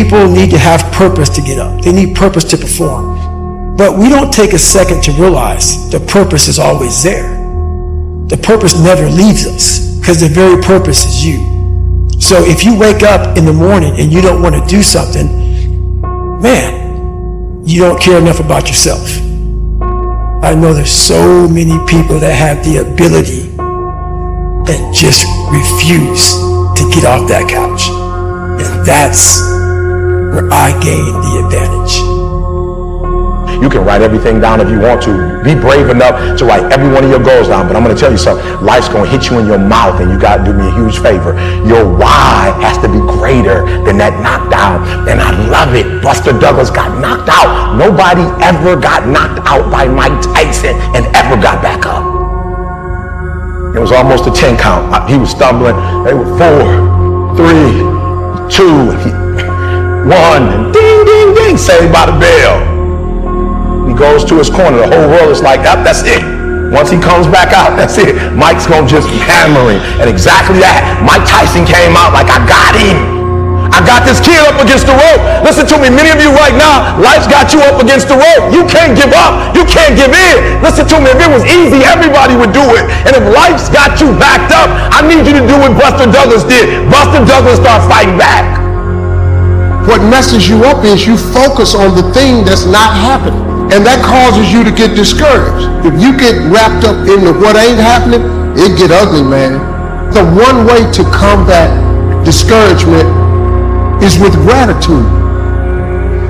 people need to have purpose to get up. They need purpose to perform. But we don't take a second to realize the purpose is always there. The purpose never leaves us because the very purpose is you. So if you wake up in the morning and you don't want to do something, man, you don't care enough about yourself. I know there's so many people that have the ability and just refuse to get off that couch. And that's where I gain the advantage. You can write everything down if you want to. Be brave enough to write every one of your goals down. But I'm going to tell you something. Life's going to hit you in your mouth, and you got to do me a huge favor. Your why has to be greater than that knockdown. And I love it. Buster Douglas got knocked out. Nobody ever got knocked out by Mike Tyson and ever got back up. It was almost a 10 count. He was stumbling. They were 4, 3, 2, 1, and ding, ding, ding, saved by the bell. He goes to his corner. The whole world is like, yep, that's it. Once he comes back out, that's it. Mike's going to just be hammering. And exactly that. Mike Tyson came out like, I got him. I got this kid up against the rope. Listen to me, many of you right now, life's got you up against the rope. You can't give up. You can't give in. Listen to me, if it was easy, everybody would do it. And if life's got you backed up, I need you to do what Buster Douglas did. Buster Douglas started fighting back. What messes you up is you focus on the thing that's not happening. And that causes you to get discouraged. If you get wrapped up into what ain't happening, it get ugly, man. The one way to combat discouragement is with gratitude.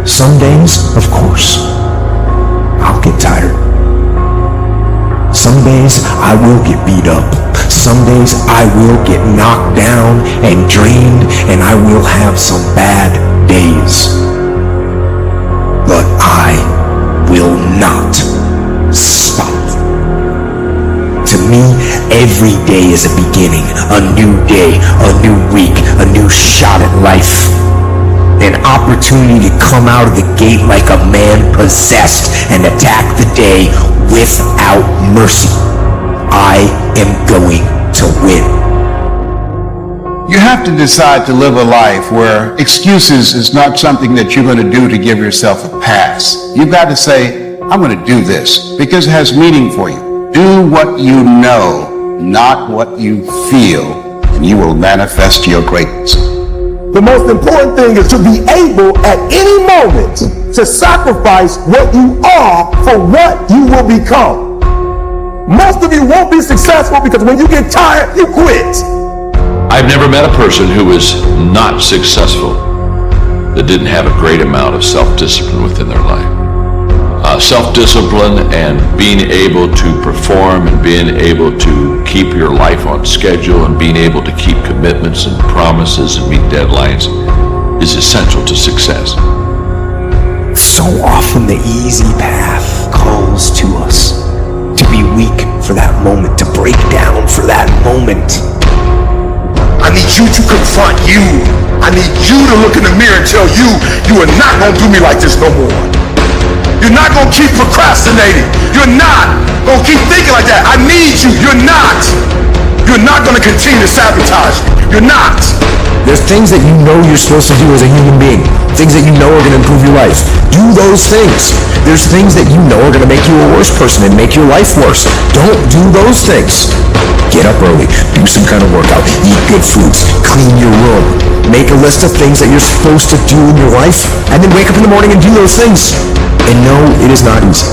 Some days, of course, I'll get tired. Some days I will get beat up. Some days I will get knocked down and drained, and I will have some bad days. But I will not stop. To me, every day is a beginning, a new day, a new week, a new shot at life. An opportunity to come out of the gate like a man possessed and attack the day without mercy. I am going to win. You have to decide to live a life where excuses is not something that you're going to do to give yourself a pass. You've got to say, I'm going to do this because it has meaning for you. Do what you know, not what you feel, and you will manifest your greatness. The most important thing is to be able at any moment to sacrifice what you are for what you will become. Most of you won't be successful because when you get tired, you quit. I've never met a person who was not successful that didn't have a great amount of self-discipline within their life. Self-discipline and being able to perform and being able to keep your life on schedule and being able to keep commitments and promises and meet deadlines is essential to success. So often the easy path calls to us to be weak for that moment, to break down for that moment. I need you to confront you. I need you to look in the mirror and tell you, you are not going to do me like this no more. You're not going to keep procrastinating. You're not going to keep thinking like that. I need you. You're not. You're not going to continue to sabotage me. You're not. There's things that you know you're supposed to do as a human being. Things that you know are going to improve your life. Do those things. There's things that you know are going to make you a worse person and make your life worse. Don't do those things. Get up early, do some kind of workout, eat good foods, clean your room, make a list of things that you're supposed to do in your life, and then wake up in the morning and do those things. And no, it is not easy.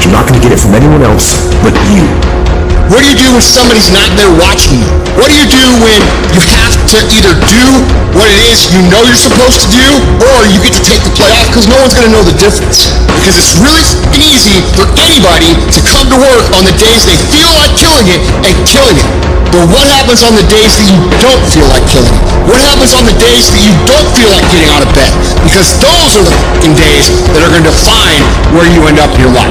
You're not going to get it from anyone else but you. What do you do when somebody's not there watching you? What do you do when you have to either do what it is you know you're supposed to do, or you get to take the play off because no one's going to know the difference? Because it's really easy for anybody to come to work on the days they feel like killing it and killing it. But what happens on the days that you don't feel like killing it? What happens on the days that you don't feel like getting out of bed? Because those are the fucking days that are going to define where you end up in your life.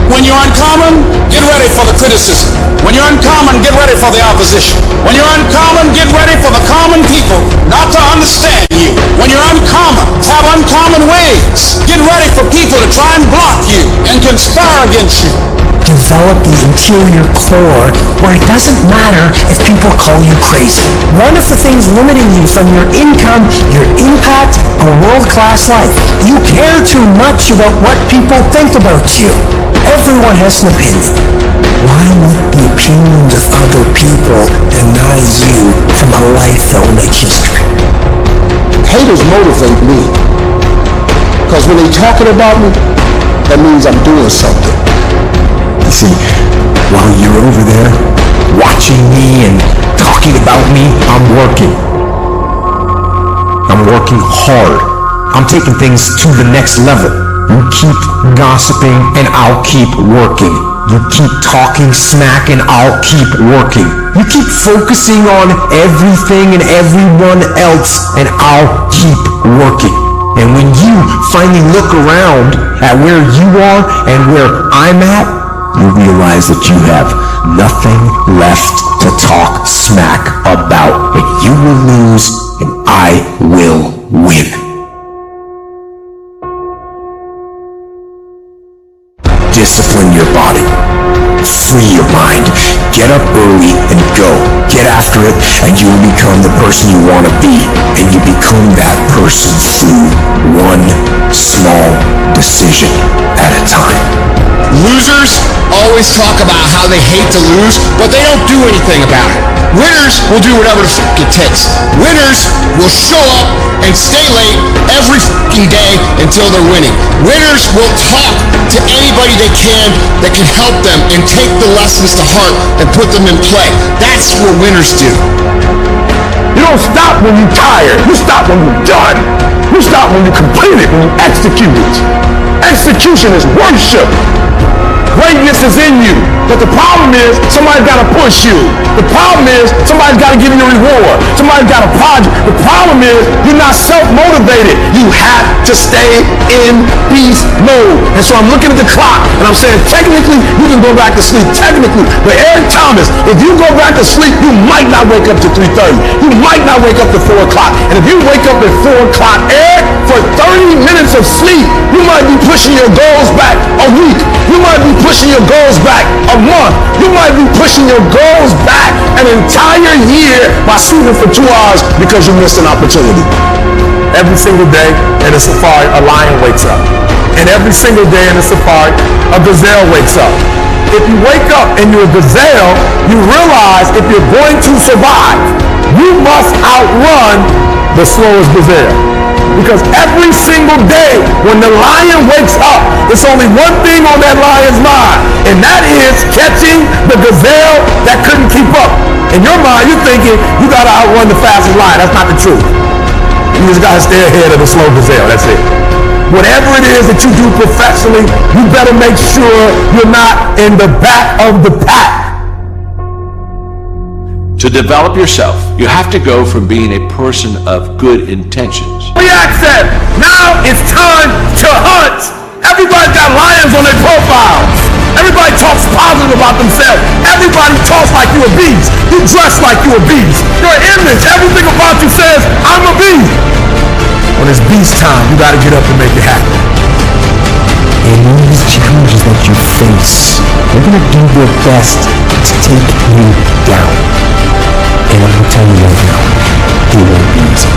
When you're uncommon, get ready for the criticism. When you're uncommon, get ready for the opposition. When you're uncommon, get ready for the common people not to understand you. When you're uncommon, have uncommon ways. Get ready for people to try and block you and conspire against you. Develop the interior core where it doesn't matter if people call you crazy. One of the things limiting you from your income, your impact, a world-class life. You care too much about what people think about you. Everyone has an opinion. Why would the opinions of other people deny you from a life that will make history? Haters motivate me. Because when they're talking about me, that means I'm doing something. You see, while you're over there watching me and talking about me, I'm working. I'm working hard. I'm taking things to the next level. You keep gossiping and I'll keep working. You keep talking smack and I'll keep working. You keep focusing on everything and everyone else and I'll keep working. And when you finally look around at where you are and where I'm at, you realize that you have nothing left to talk smack about. And you will lose and I will win. Discipline your body. Free your mind. Get up early and go. Get after it and you will become the person you want to be. And you become that person through one small decision at a time. Losers always talk about how they hate to lose, but they don't do anything about it. Winners will do whatever the fuck it takes. Winners will show up and stay late every fucking day until they're winning. Winners will talk to anybody they can that can help them and take the lessons to heart and put them in play. That's what winners do. You don't stop when you're tired. You stop when you're done. You stop when you complete it, when you execute it. Execution is worship. Greatness is in you. But the problem is, somebody's got to push you. The problem is, somebody's got to give you a reward. Somebody's got to prod you. The problem is, you're not self-motivated. You have to stay in beast mode. And so I'm looking at the clock, and I'm saying, technically, you can go back to sleep. Technically. But Eric Thomas, if you go back to sleep, you might not wake up to 3:30. You might not wake up to 4 o'clock. And if you wake up at 4 o'clock, Eric, for 30 minutes of sleep, you might be pushing your goals back a week. You might be pushing your goals back a month. You might be pushing your goals back an entire year by sleeping for 2 hours because you missed an opportunity. Every single day in a safari, a lion wakes up. And every single day in a safari, a gazelle wakes up. If you wake up and you're a gazelle, you realize if you're going to survive, you must outrun the slowest gazelle. Because every single day when the lion wakes up, it's only one thing on that lion's mind, and that is catching the gazelle that couldn't keep up. In your mind, you're thinking you gotta outrun the fastest lion. That's not the truth. You just gotta stay ahead of the slow gazelle. That's it. Whatever it is that you do professionally, you better make sure you're not in the back of the pack. To develop yourself, you have to go from being a person of good intentions. React said, now it's time to hunt. Everybody got lions on their profiles. Everybody talks positive about themselves. Everybody talks like you a beast. You dress like you a beast. Your image, everything about you says, I'm a beast. When it's beast time, you gotta get up and make it happen. And these challenges that you face, they're going to do their best to take you down. And I'm going to tell you right now, it won't be easy.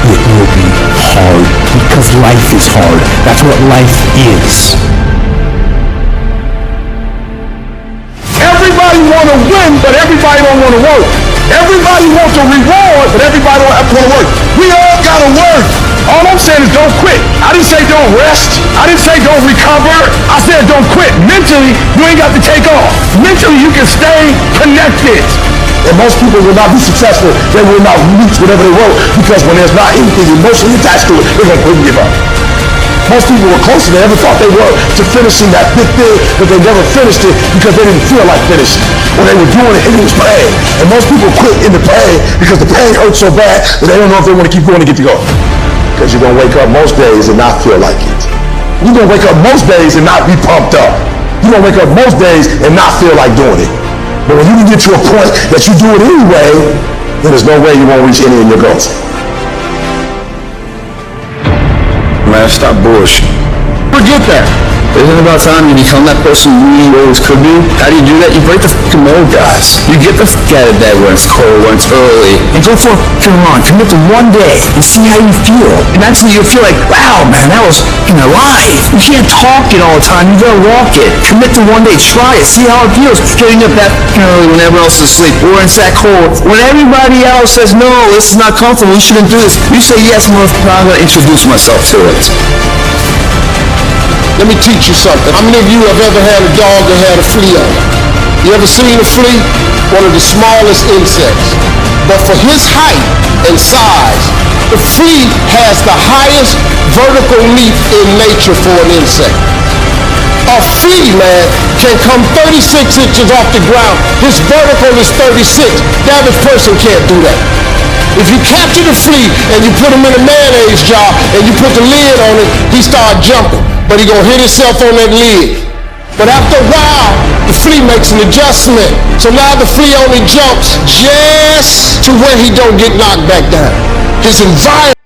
It will be hard because life is hard. That's what life is. Everybody want to win, but everybody don't want to work. Everybody wants a reward, but everybody don't want to work. We all got to work. All I'm saying is don't quit. I didn't say don't rest. I didn't say don't recover. I said don't quit. Mentally, you ain't got to take off. Mentally, you can stay connected. And most people will not be successful. They will not reach whatever they wrote because when there's not anything emotionally attached to it, they're going to quit and give up. Most people were closer than they ever thought they were to finishing that big thing, but they never finished it because they didn't feel like finishing. When they were doing it, it was pain. And most people quit in the pain because the pain hurts so bad that they don't know if they want to keep going to get to go. Because you're going to wake up most days and not feel like it. You're going to wake up most days and not be pumped up. You're going to wake up most days and not feel like doing it. But when you can get to a point that you do it anyway, then there's no way you won't reach any of your goals. man. Stop bullshit. Forget that. Isn't it about time you become that person you always could be? How do you do that? You break the fucking mold, guys. You get the fuck out of bed when it's cold, when it's early, and go for a fucking run. Commit to one day and see how you feel. And that's when you'll feel like, wow, man, that was fucking alive. You can't talk it all the time. You gotta walk it. Commit to one day. Try it. See how it feels. Getting up that fucking early when everyone else is asleep. Or it's that cold. When everybody else says, no, this is not comfortable, you shouldn't do this. You say, yes, motherfucker, I'm gonna introduce myself to it. Let me teach you something. How many of you have ever had a dog that had a flea on it? You ever seen a flea? One of the smallest insects. But for his height and size, the flea has the highest vertical leap in nature for an insect. A flea, man, can come 36 inches off the ground. His vertical is 36. The average person can't do that. If you capture the flea and you put him in a mayonnaise jar and you put the lid on it, he start jumping. But he gonna hit himself on that lid. But after a while, the flea makes an adjustment. So now the flea only jumps just to where he don't get knocked back down. His environment